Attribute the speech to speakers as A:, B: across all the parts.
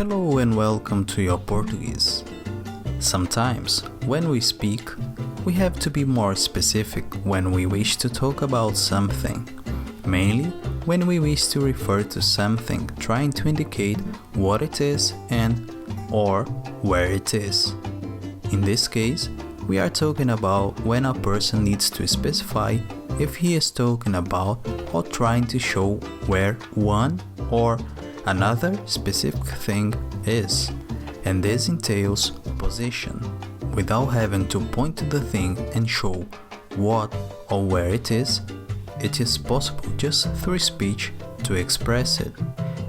A: Hello and welcome to your Portuguese. Sometimes, when we speak, we have to be more specific when we wish to talk about something, mainly when we wish to refer to something trying to indicate what it is and or where it is. In this case, we are talking about when a person needs to specify if he is talking about or trying to show where one or another specific thing is, and this entails position, without having to point to the thing and show what or where it is possible just through speech to express it.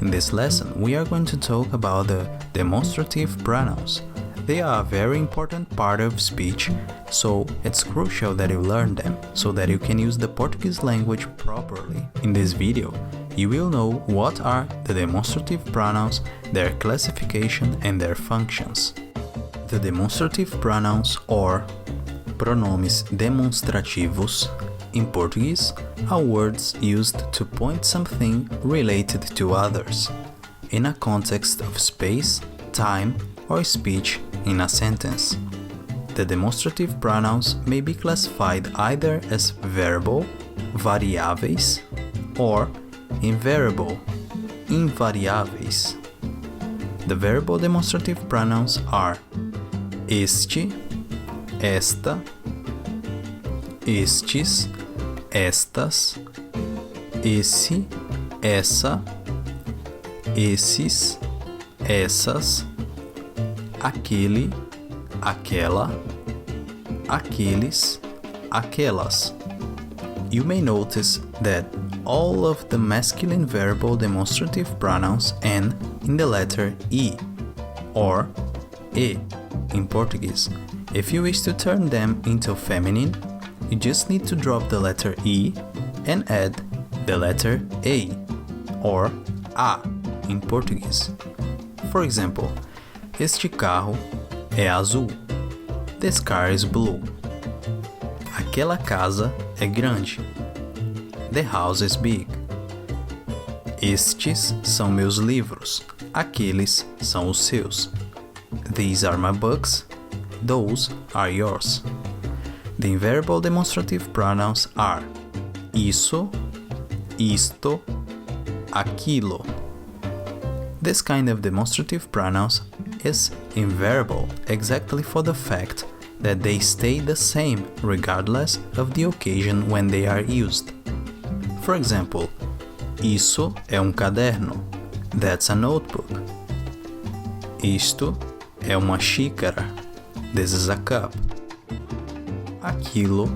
A: In this lesson, we are going to talk about the demonstrative pronouns. They are a very important part of speech, so it's crucial that you learn them so that you can use the Portuguese language properly. In this video, you will know what are the demonstrative pronouns, their classification and their functions. The demonstrative pronouns or pronomes demonstrativos in Portuguese are words used to point something related to others in a context of space, time, or speech in a sentence. The demonstrative pronouns may be classified either as verbal, variáveis, or invariable, invariáveis. The verbal demonstrative pronouns are este, esta, estes, estas, esse, essa, esses, essas, aquele, aquela, aqueles, aquelas. You may notice that all of the masculine verbal demonstrative pronouns end in the letter E or E in Portuguese. If you wish to turn them into feminine, you just need to drop the letter E and add the letter A or A in Portuguese. For example, este carro é azul. This car is blue. Aquela casa é grande. The house is big. Estes são meus livros. Aqueles são os seus. These are my books. Those are yours. The invariable demonstrative pronouns are isso, isto, aquilo. This kind of demonstrative pronouns is invariable exactly for the fact that they stay the same regardless of the occasion when they are used. For example, isso é caderno. That's a notebook. Isto é uma xícara. This is a cup. Aquilo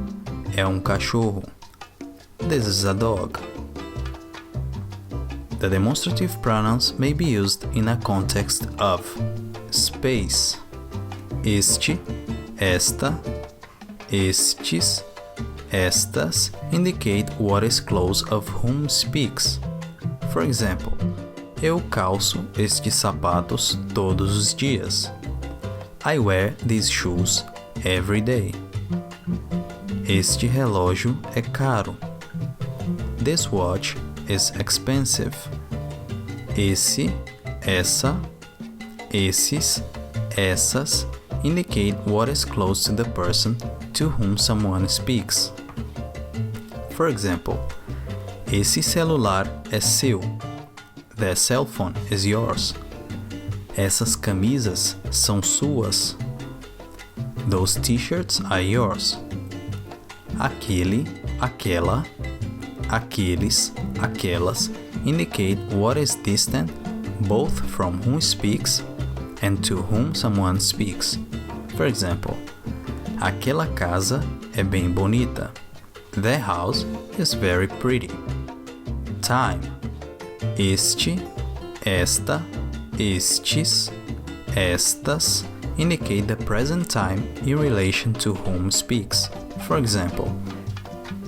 A: é cachorro. This is a dog. The demonstrative pronouns may be used in a context of space. Este, esta, estes, estas indicate what is close of whom speaks. For example, eu calço estes sapatos todos os dias. I wear these shoes every day. Este relógio é caro. This watch is expensive. Esse, essa, esses, essas indicate what is close to the person to whom someone speaks. For example, esse celular é seu. That cell phone is yours. Essas camisas são suas. Those t-shirts are yours. Aquele, aquela, aqueles, aquelas indicate what is distant both from whom speaks and to whom someone speaks. For example, aquela casa é bem bonita. The house is very pretty. Time. Este, esta, estes, estas indicate the present time in relation to whom speaks. For example,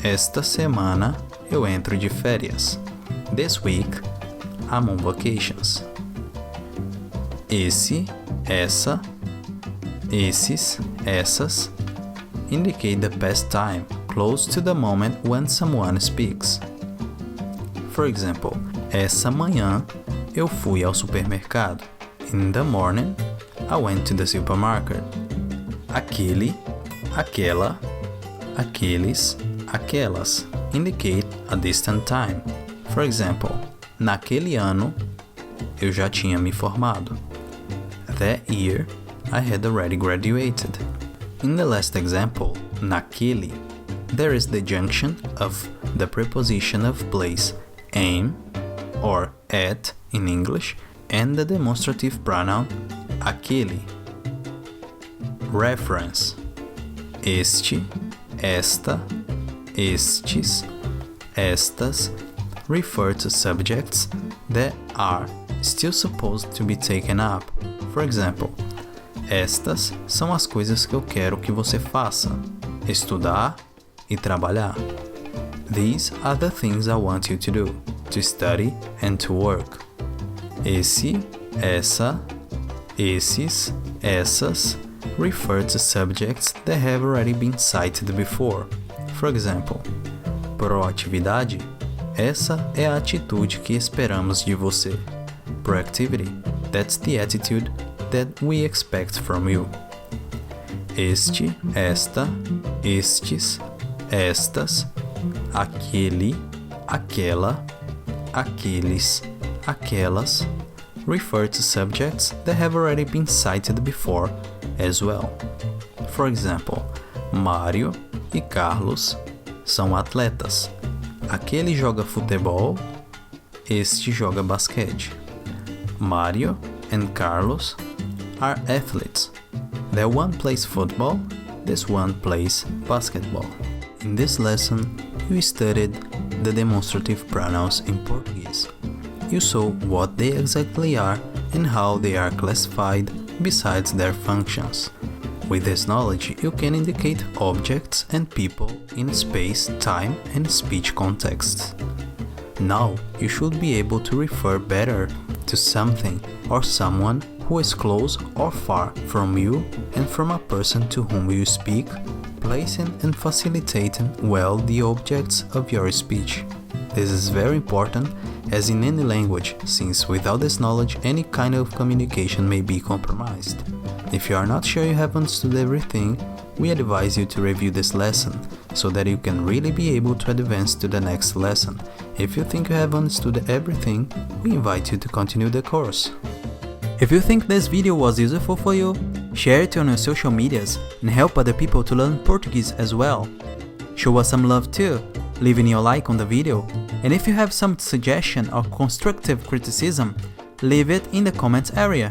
A: esta semana eu entro de férias. This week, I'm on vacations. Esse, essa, esses, essas indicate the past time close to the moment when someone speaks. For example, essa manhã eu fui ao supermercado. In the morning, I went to the supermarket. Aquele, aquela, aqueles, aquelas indicate a distant time. For example, naquele ano, eu já tinha me formado. That year, I had already graduated. In the last example, naquele, there is the junction of the preposition of place em, or at in English, and the demonstrative pronoun aquele. Reference: este, esta, estes, estas refer to subjects that are still supposed to be taken up. For example, estas são as coisas que eu quero que você faça: estudar e trabalhar. These are the things I want you to do: to study and to work. Esse, essa, esses, essas refer to subjects that have already been cited before. For example, proatividade, essa é a atitude que esperamos de você. Proactivity, that's the attitude that we expect from you. Este, esta, estes, estas, aquele, aquela, aqueles, aquelas refer to subjects that have already been cited before as well. For example, Mário e Carlos são atletas. Aquele joga futebol, este joga basquete. Mário and Carlos are athletes. That one plays football, this one plays basketball. In this lesson, you studied the demonstrative pronouns in Portuguese. You saw what they exactly are and how they are classified besides their functions. With this knowledge, you can indicate objects and people in space, time, and speech contexts. Now, you should be able to refer better to something or someone who is close or far from you and from a person to whom you speak, placing and facilitating well the objects of your speech. This is very important as in any language, since without this knowledge any kind of communication may be compromised. If you are not sure you have understood everything, we advise you to review this lesson, so that you can really be able to advance to the next lesson. If you think you have understood everything, we invite you to continue the course.
B: If you think this video was useful for you, share it on your social medias and help other people to learn Portuguese as well. Show us some love too, leaving your like on the video, and if you have some suggestion or constructive criticism, leave it in the comments area.